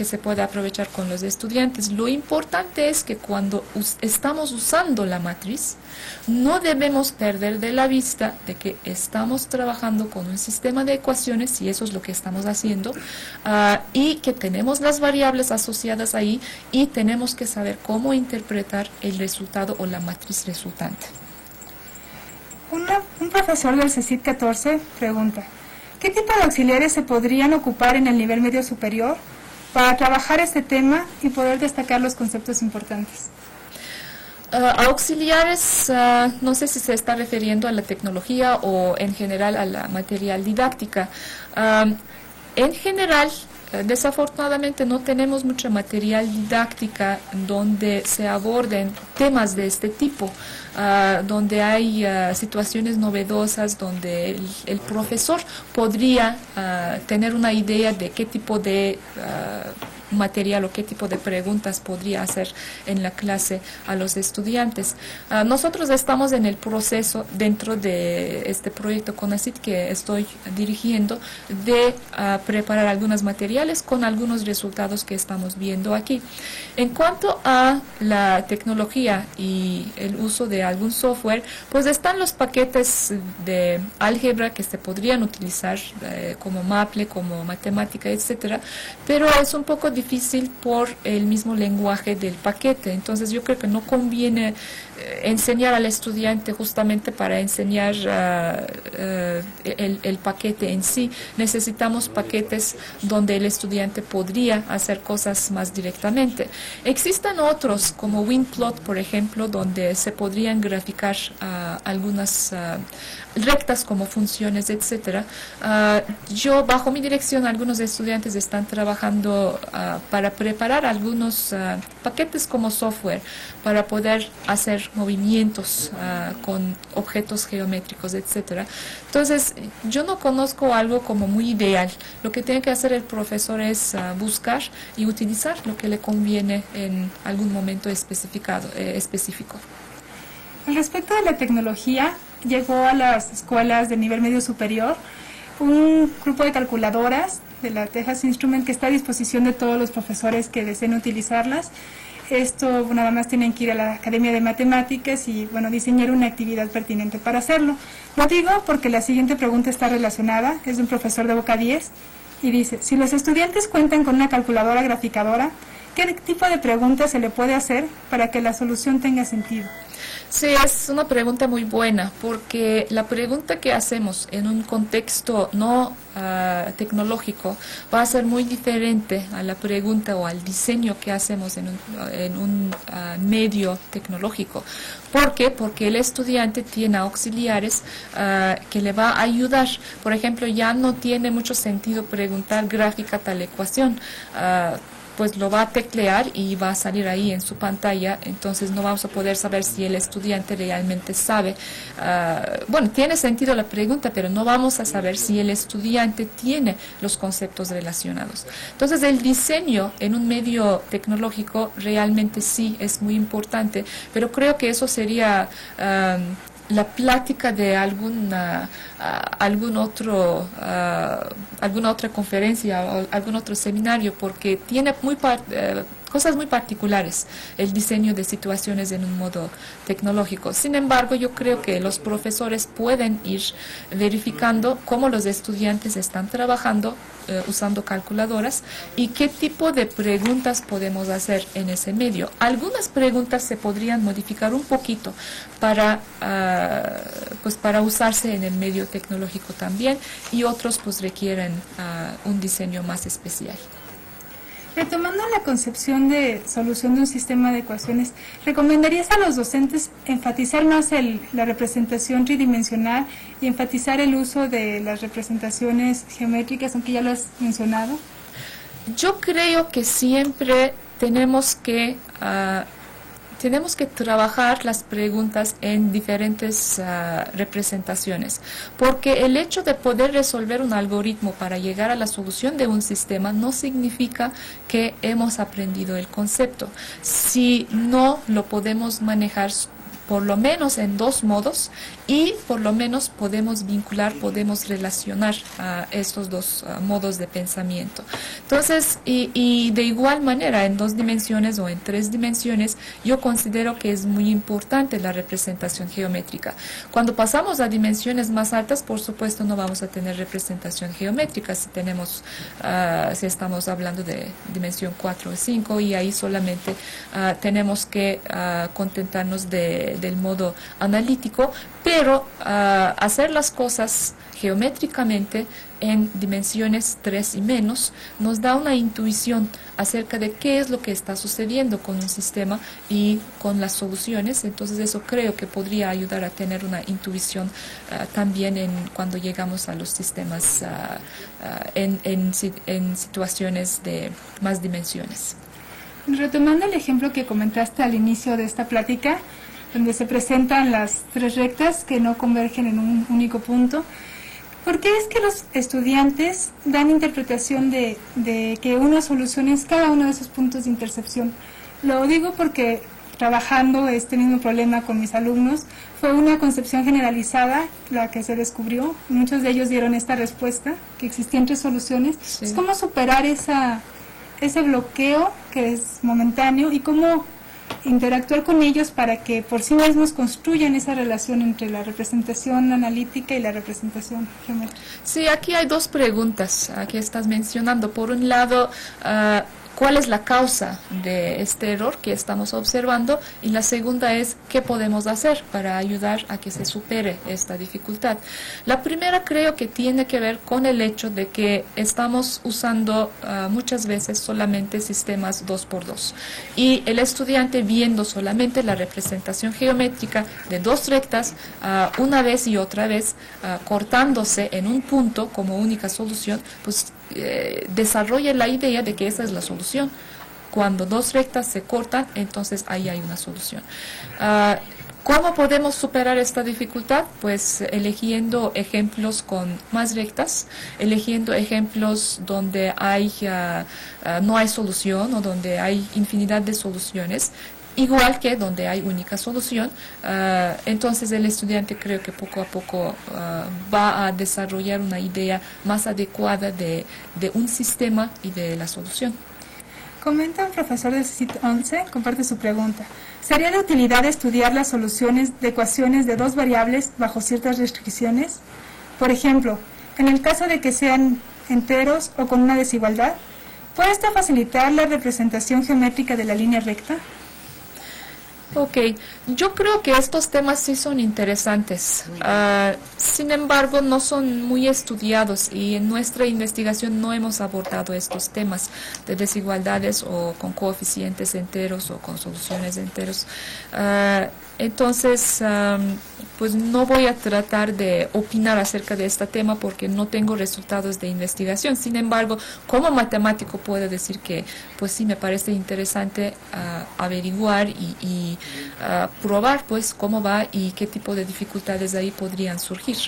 se puede aprovechar con los estudiantes. Lo importante es que cuando estamos usando la matriz, no debemos perder de la vista de que estamos trabajando con un sistema de ecuaciones, y eso es lo que estamos haciendo, y que tenemos las variables asociadas ahí, y tenemos que saber cómo interpretar el resultado o la matriz resultante. Un profesor del CECIT 14 pregunta, ¿qué tipo de auxiliares se podrían ocupar en el nivel medio superior para trabajar este tema y poder destacar los conceptos importantes? Auxiliares, no sé si se está refiriendo a la tecnología o en general a la material didáctica. En general, desafortunadamente no tenemos mucha material didáctica donde se aborden temas de este tipo, donde hay situaciones novedosas, donde el profesor podría tener una idea de qué tipo de material o qué tipo de preguntas podría hacer en la clase a los estudiantes. Nosotros estamos en el proceso, dentro de este proyecto CONACYT que estoy dirigiendo, de preparar algunos materiales con algunos resultados que estamos viendo aquí. En cuanto a la tecnología y el uso de algún software, pues están los paquetes de álgebra que se podrían utilizar como Maple, como matemática, etcétera, pero es un poco difícil por el mismo lenguaje del paquete. Entonces yo creo que no conviene enseñar al estudiante justamente para enseñar el paquete en sí. Necesitamos paquetes donde el estudiante podría hacer cosas más directamente. Existen otros como WinPlot, por ejemplo, donde se podrían graficar algunas rectas como funciones, etcétera. Yo, bajo mi dirección, algunos estudiantes están trabajando para preparar algunos paquetes como software para poder hacer movimientos con objetos geométricos, etcétera. Entonces, yo no conozco algo como muy ideal. Lo que tiene que hacer el profesor es buscar y utilizar lo que le conviene en algún momento específico. Al respecto de la tecnología, llegó a las escuelas de nivel medio superior un grupo de calculadoras de la Texas Instrument que está a disposición de todos los profesores que deseen utilizarlas. Esto nada más tienen que ir a la Academia de Matemáticas y diseñar una actividad pertinente para hacerlo. Lo digo porque la siguiente pregunta está relacionada, es de un profesor de Boca 10 y dice, si los estudiantes cuentan con una calculadora graficadora, ¿qué tipo de preguntas se le puede hacer para que la solución tenga sentido? Sí, es una pregunta muy buena, porque la pregunta que hacemos en un contexto no tecnológico va a ser muy diferente a la pregunta o al diseño que hacemos en un medio tecnológico. ¿Por qué? Porque el estudiante tiene auxiliares que le va a ayudar. Por ejemplo, ya no tiene mucho sentido preguntar gráfica tal ecuación. Pues lo va a teclear y va a salir ahí en su pantalla, entonces no vamos a poder saber si el estudiante realmente sabe. Tiene sentido la pregunta, pero no vamos a saber si el estudiante tiene los conceptos relacionados. Entonces el diseño en un medio tecnológico realmente sí es muy importante, pero creo que eso sería la plática de alguna otra conferencia o algún otro seminario, porque tiene cosas muy particulares el diseño de situaciones en un modo tecnológico. Sin embargo, yo creo que los profesores pueden ir verificando cómo los estudiantes están trabajando usando calculadoras y qué tipo de preguntas podemos hacer en ese medio. Algunas preguntas se podrían modificar un poquito para usarse en el medio tecnológico también, y otros requieren un diseño más especial. Retomando la concepción de solución de un sistema de ecuaciones, ¿recomendarías a los docentes enfatizar más la representación tridimensional y enfatizar el uso de las representaciones geométricas, aunque ya lo has mencionado? Yo creo que siempre tenemos que tenemos que trabajar las preguntas en diferentes representaciones, porque el hecho de poder resolver un algoritmo para llegar a la solución de un sistema no significa que hemos aprendido el concepto. Si no lo podemos manejar por lo menos en dos modos, y por lo menos podemos vincular, podemos relacionar estos dos modos de pensamiento. Entonces, y de igual manera, en dos dimensiones o en tres dimensiones, yo considero que es muy importante la representación geométrica. Cuando pasamos a dimensiones más altas, por supuesto, no vamos a tener representación geométrica si estamos hablando de dimensión 4 o 5, y ahí solamente tenemos que contentarnos del modo analítico, pero hacer las cosas geométricamente en dimensiones 3 y menos nos da una intuición acerca de qué es lo que está sucediendo con un sistema y con las soluciones. Entonces eso creo que podría ayudar a tener una intuición también cuando llegamos a los sistemas en situaciones de más dimensiones. Retomando el ejemplo que comentaste al inicio de esta plática, donde se presentan las tres rectas que no convergen en un único punto, ¿por qué es que los estudiantes dan interpretación de que una solución es cada uno de esos puntos de intersección? Lo digo porque trabajando este mismo problema con mis alumnos, fue una concepción generalizada la que se descubrió. Muchos de ellos dieron esta respuesta, que existían tres soluciones. Sí. Es cómo superar ese bloqueo que es momentáneo y cómo interactuar con ellos para que por sí mismos construyan esa relación entre la representación analítica y la representación geométrica. Sí, aquí hay dos preguntas que estás mencionando. Por un lado, ¿cuál es la causa de este error que estamos observando? Y la segunda es, ¿qué podemos hacer para ayudar a que se supere esta dificultad? La primera creo que tiene que ver con el hecho de que estamos usando muchas veces solamente sistemas 2x2. Y el estudiante viendo solamente la representación geométrica de dos rectas, una vez y otra vez, cortándose en un punto como única solución, pues desarrolla la idea de que esa es la solución. Cuando dos rectas se cortan, entonces ahí hay una solución. ¿Cómo podemos superar esta dificultad? Pues eligiendo ejemplos con más rectas, eligiendo ejemplos donde no hay solución o donde hay infinidad de soluciones, igual que donde hay única solución. Entonces el estudiante creo que poco a poco va a desarrollar una idea más adecuada de un sistema y de la solución. Comenta un profesor del CIT 11, comparte su pregunta. ¿Sería de utilidad estudiar las soluciones de ecuaciones de dos variables bajo ciertas restricciones? Por ejemplo, en el caso de que sean enteros o con una desigualdad, ¿puede esto facilitar la representación geométrica de la línea recta? Ok, yo creo que estos temas sí son interesantes, sin embargo no son muy estudiados y en nuestra investigación no hemos abordado estos temas de desigualdades o con coeficientes enteros o con soluciones enteros. Entonces, pues no voy a tratar de opinar acerca de este tema porque no tengo resultados de investigación. Sin embargo, como matemático puedo decir que pues sí me parece interesante averiguar y probar pues cómo va y qué tipo de dificultades ahí podrían surgir.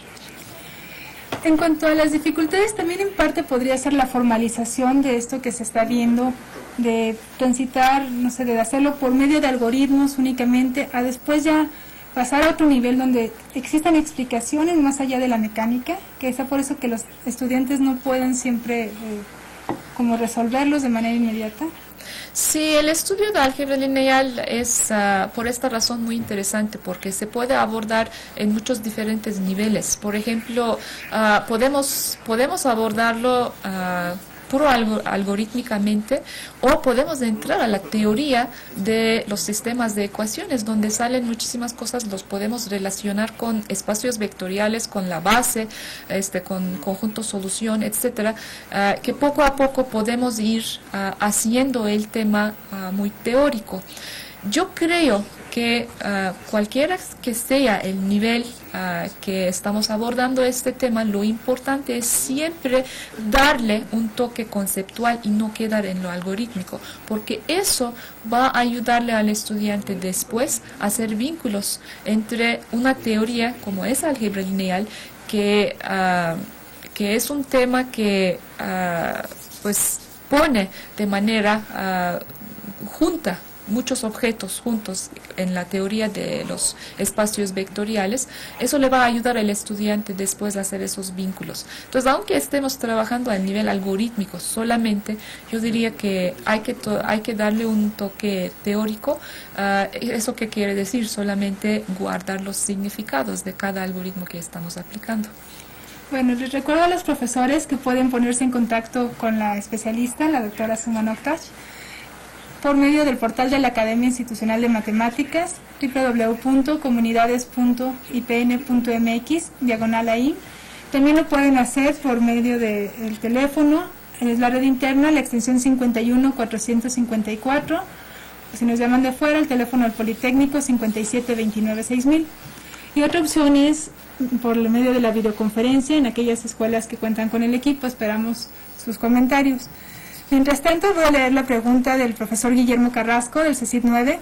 En cuanto a las dificultades, también en parte podría ser la formalización de esto que se está viendo, de transitar, no sé, de hacerlo por medio de algoritmos únicamente, a después ya pasar a otro nivel donde existan explicaciones más allá de la mecánica, que es por eso que los estudiantes no pueden siempre como resolverlos de manera inmediata. Sí, el estudio de álgebra lineal es por esta razón muy interesante porque se puede abordar en muchos diferentes niveles. Por ejemplo, podemos abordarlo puro algorítmicamente o podemos entrar a la teoría de los sistemas de ecuaciones donde salen muchísimas cosas, los podemos relacionar con espacios vectoriales, con la base, con conjunto solución, etcétera, que poco a poco podemos ir haciendo el tema muy teórico. Yo creo que cualquiera que sea el nivel que estamos abordando este tema, lo importante es siempre darle un toque conceptual y no quedar en lo algorítmico, porque eso va a ayudarle al estudiante después a hacer vínculos entre una teoría como es álgebra lineal, que es un tema que pues pone de manera junta muchos objetos juntos en la teoría de los espacios vectoriales. Eso le va a ayudar al estudiante después a hacer esos vínculos. Entonces, aunque estemos trabajando a nivel algorítmico solamente, yo diría que hay que darle un toque teórico. ¿Eso qué quiere decir? Solamente guardar los significados de cada algoritmo que estamos aplicando. Bueno, les recuerdo a los profesores que pueden ponerse en contacto con la especialista, la doctora Sumana Octach, por medio del portal de la Academia Institucional de Matemáticas, www.comunidades.ipn.mx/ahí. También lo pueden hacer por medio del teléfono, es la red interna, la extensión 51-454, o si nos llaman de fuera, el teléfono del Politécnico 5729-6000. Y otra opción es por medio de la videoconferencia en aquellas escuelas que cuentan con el equipo. Esperamos sus comentarios. Mientras tanto, voy a leer la pregunta del profesor Guillermo Carrasco, del CECIT 9.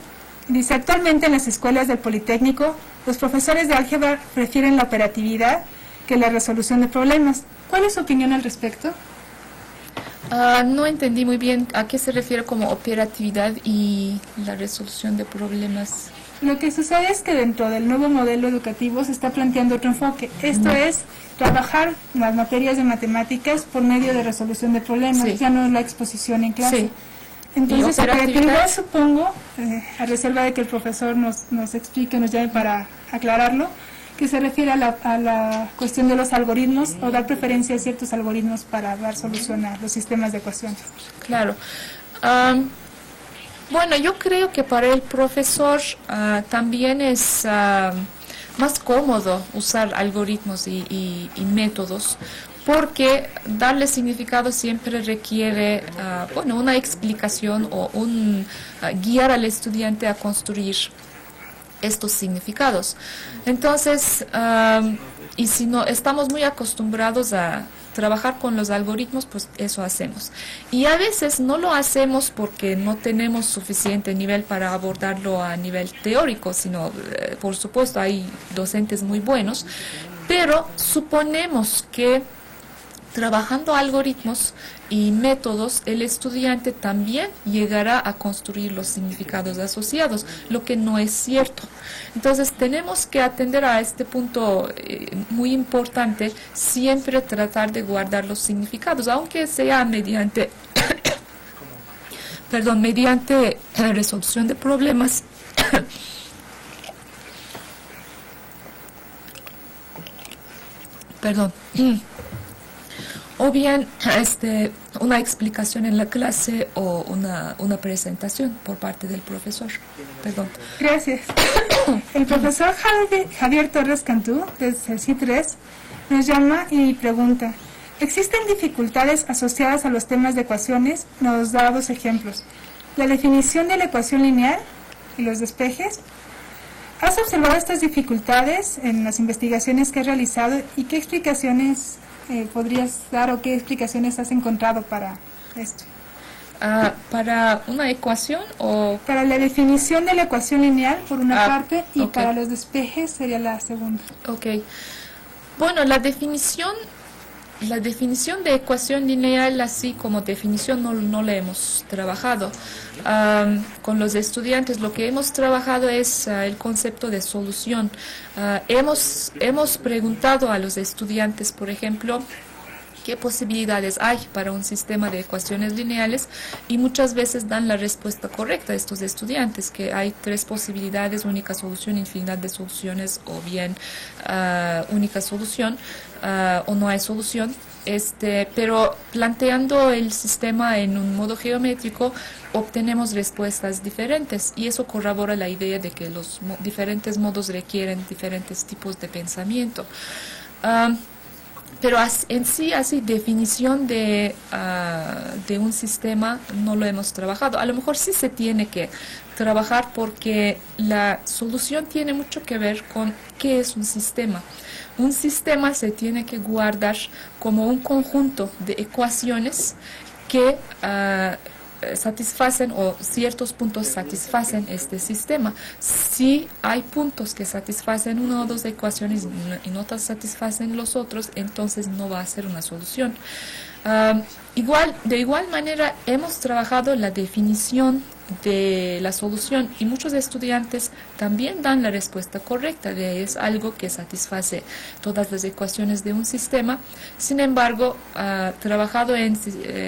Dice, actualmente en las escuelas del Politécnico, los profesores de álgebra prefieren la operatividad que la resolución de problemas. ¿Cuál es su opinión al respecto? No entendí muy bien a qué se refiere como operatividad y la resolución de problemas. Lo que sucede es que dentro del nuevo modelo educativo se está planteando otro enfoque. Esto es trabajar las materias de matemáticas por medio de resolución de problemas, ya no la exposición en clase. Sí. Entonces, operatividad, supongo, a reserva de que el profesor nos explique, nos llame para aclararlo, que se refiere a la cuestión de los algoritmos o dar preferencia a ciertos algoritmos para dar solución a los sistemas de ecuaciones. Claro. Bueno, yo creo que para el profesor también es más cómodo usar algoritmos y métodos, porque darle significado siempre requiere una explicación o guiar al estudiante a construir estos significados. Entonces, y si no estamos muy acostumbrados a trabajar con los algoritmos, pues eso hacemos. Y a veces no lo hacemos porque no tenemos suficiente nivel para abordarlo a nivel teórico, sino, por supuesto, hay docentes muy buenos, pero suponemos que trabajando algoritmos y métodos, el estudiante también llegará a construir los significados asociados, lo que no es cierto. Entonces, tenemos que atender a este punto muy importante, siempre tratar de guardar los significados, aunque sea mediante, mediante resolución de problemas. O bien una explicación en la clase o una presentación por parte del profesor. Gracias. El profesor Javier Torres Cantú, del CECIT 3, nos llama y pregunta, ¿existen dificultades asociadas a los temas de ecuaciones? Nos da dos ejemplos. La definición de la ecuación lineal y los despejes. ¿Has observado estas dificultades en las investigaciones que has realizado y qué explicaciones podrías dar o qué explicaciones has encontrado para esto? ¿Para una ecuación o...? Para la definición de la ecuación lineal, por una parte, y para los despejes sería la segunda. Bueno, la definición de ecuación lineal, así como definición, no la hemos trabajado. Con los estudiantes lo que hemos trabajado es el concepto de solución. Hemos preguntado a los estudiantes, por ejemplo, qué posibilidades hay para un sistema de ecuaciones lineales, y muchas veces dan la respuesta correcta a estos estudiantes, que hay 3 posibilidades: única solución, infinidad de soluciones, o bien única solución, o no hay solución. Pero planteando el sistema en un modo geométrico obtenemos respuestas diferentes, y eso corrobora la idea de que los diferentes modos requieren diferentes tipos de pensamiento. pero en sí, así, definición de un sistema no lo hemos trabajado. A lo mejor sí se tiene que trabajar porque la solución tiene mucho que ver con qué es un sistema. Un sistema se tiene que guardar como un conjunto de ecuaciones que satisfacen o ciertos puntos satisfacen este sistema. Si hay puntos que satisfacen una o dos ecuaciones y no satisfacen los otros, entonces no va a ser una solución. De igual manera hemos trabajado la definición de la solución y muchos estudiantes también dan la respuesta correcta de es algo que satisface todas las ecuaciones de un sistema. Sin embargo, trabajado en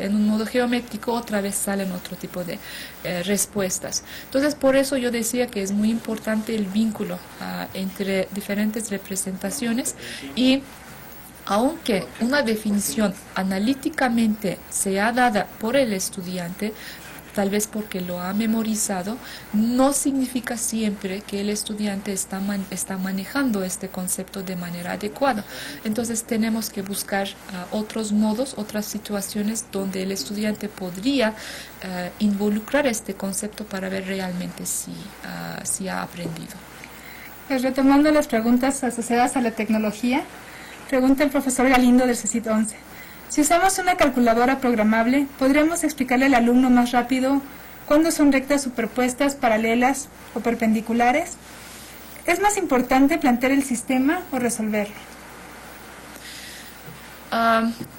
un modo geométrico, otra vez salen otro tipo de respuestas. Entonces, por eso yo decía que es muy importante el vínculo entre diferentes representaciones y aunque una definición analíticamente sea dada por el estudiante, tal vez porque lo ha memorizado, no significa siempre que el estudiante está manejando este concepto de manera adecuada. Entonces tenemos que buscar otros modos, otras situaciones donde el estudiante podría involucrar este concepto para ver realmente si ha aprendido. Pues retomando las preguntas asociadas a la tecnología, pregunta el profesor Galindo del CECIT 11. Si usamos una calculadora programable, ¿podríamos explicarle al alumno más rápido cuándo son rectas superpuestas, paralelas o perpendiculares? ¿Es más importante plantear el sistema o resolverlo?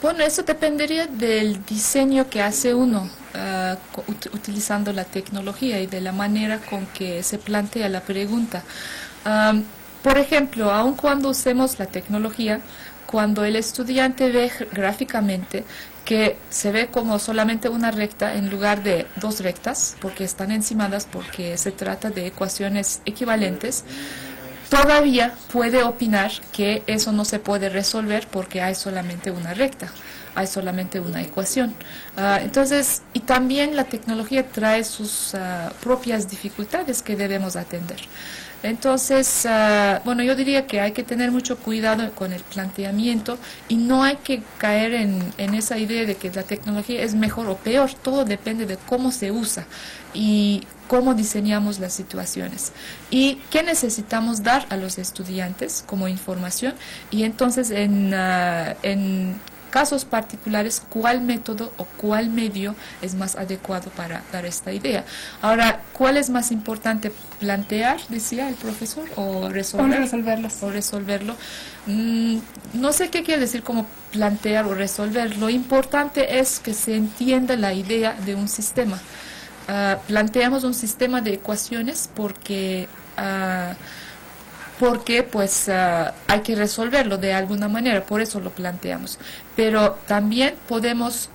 Bueno, eso dependería del diseño que hace uno utilizando la tecnología y de la manera con que se plantea la pregunta. Por ejemplo, aun cuando usemos la tecnología, cuando el estudiante ve gráficamente que se ve como solamente una recta en lugar de dos rectas, porque están encimadas, porque se trata de ecuaciones equivalentes, todavía puede opinar que eso no se puede resolver porque hay solamente una recta, hay solamente una ecuación. Entonces, y también la tecnología trae sus propias dificultades que debemos atender. Entonces, bueno, yo diría que hay que tener mucho cuidado con el planteamiento y no hay que caer en esa idea de que la tecnología es mejor o peor. Todo depende de cómo se usa y cómo diseñamos las situaciones y qué necesitamos dar a los estudiantes como información y entonces en casos particulares cuál método o cuál medio es más adecuado para dar esta idea. Ahora, ¿cuál es más importante? ¿Plantear, decía el profesor, o resolverlo? No sé qué quiere decir como plantear o resolver. Lo importante es que se entienda la idea de un sistema. Planteamos un sistema de ecuaciones porque pues hay que resolverlo de alguna manera, por eso lo planteamos. Pero también podemos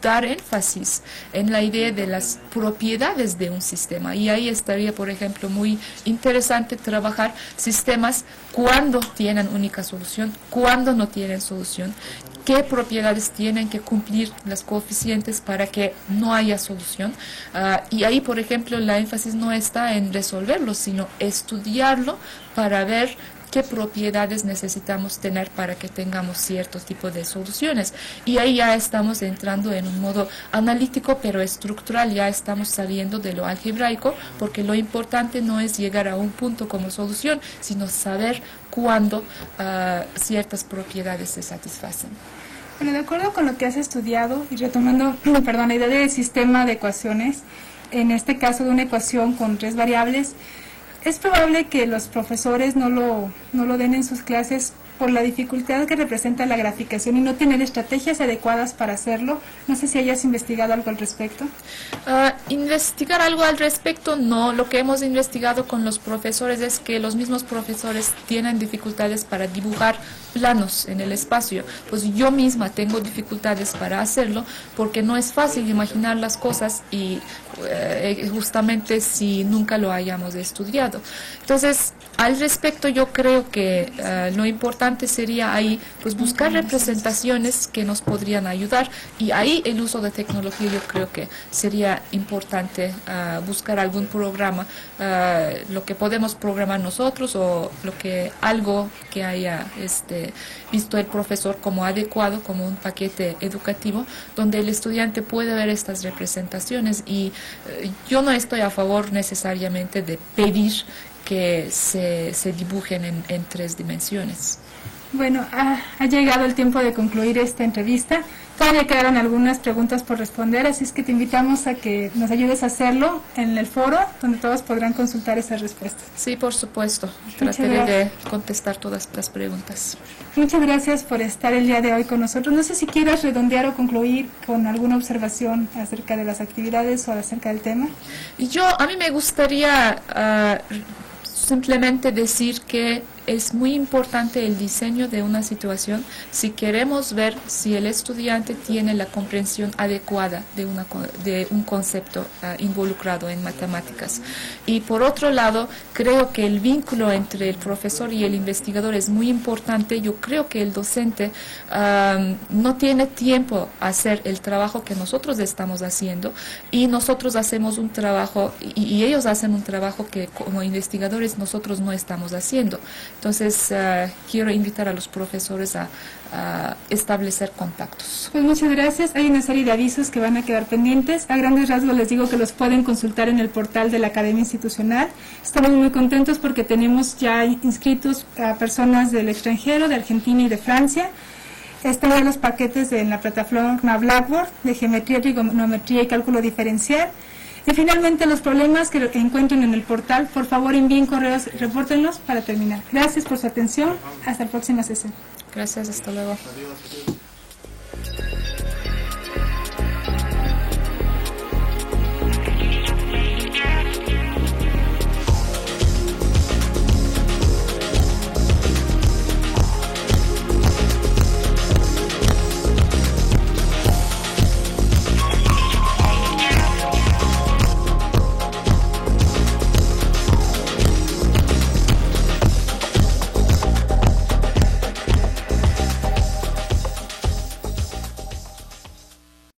dar énfasis en la idea de las propiedades de un sistema y ahí estaría, por ejemplo, muy interesante trabajar sistemas cuando tienen única solución, cuando no tienen solución, qué propiedades tienen que cumplir las coeficientes para que no haya solución. Y ahí, por ejemplo, la énfasis no está en resolverlo, sino estudiarlo para ver qué propiedades necesitamos tener para que tengamos cierto tipo de soluciones. Y ahí ya estamos entrando en un modo analítico, pero estructural, ya estamos saliendo de lo algebraico, porque lo importante no es llegar a un punto como solución, sino saber cuándo ciertas propiedades se satisfacen. Bueno, de acuerdo con lo que has estudiado y retomando, la idea del sistema de ecuaciones, en este caso de una ecuación con 3 variables, es probable que los profesores no lo den en sus clases por la dificultad que representa la graficación y no tener estrategias adecuadas para hacerlo. No sé si hayas investigado algo al respecto. Investigar algo al respecto, no. Lo que hemos investigado con los profesores es que los mismos profesores tienen dificultades para dibujar planos en el espacio. Pues yo misma tengo dificultades para hacerlo porque no es fácil imaginar las cosas y justamente si nunca lo hayamos estudiado. Entonces, Al respecto, yo creo que lo importante sería ahí pues buscar representaciones que nos podrían ayudar, y ahí el uso de tecnología yo creo que sería importante buscar algún programa, lo que podemos programar nosotros o algo que haya visto el profesor como adecuado, como un paquete educativo donde el estudiante puede ver estas representaciones. Y yo no estoy a favor necesariamente de pedir que se dibujen en 3 dimensiones. Bueno, ha llegado el tiempo de concluir esta entrevista. Todavía quedaron algunas preguntas por responder, así es que te invitamos a que nos ayudes a hacerlo en el foro, donde todos podrán consultar esas respuestas. Sí, por supuesto. Trataré de contestar todas las preguntas. Muchas gracias por estar el día de hoy con nosotros. No sé si quieras redondear o concluir con alguna observación acerca de las actividades o acerca del tema. Y a mí me gustaría simplemente decir que es muy importante el diseño de una situación si queremos ver si el estudiante tiene la comprensión adecuada de un concepto involucrado en matemáticas. Y por otro lado, creo que el vínculo entre el profesor y el investigador es muy importante. Yo creo que el docente no tiene tiempo a hacer el trabajo que nosotros estamos haciendo, y nosotros hacemos un trabajo y ellos hacen un trabajo que como investigadores nosotros no estamos haciendo. Entonces, quiero invitar a los profesores a establecer contactos. Pues muchas gracias. Hay una serie de avisos que van a quedar pendientes. A grandes rasgos les digo que los pueden consultar en el portal de la Academia Institucional. Estamos muy contentos porque tenemos ya inscritos a personas del extranjero, de Argentina y de Francia. Están los paquetes en la plataforma Blackboard de geometría, trigonometría y cálculo diferencial. Y finalmente, los problemas que encuentren en el portal, por favor envíen correos, repórtenlos para terminar. Gracias por su atención. Hasta la próxima sesión. Gracias, hasta luego. Adiós.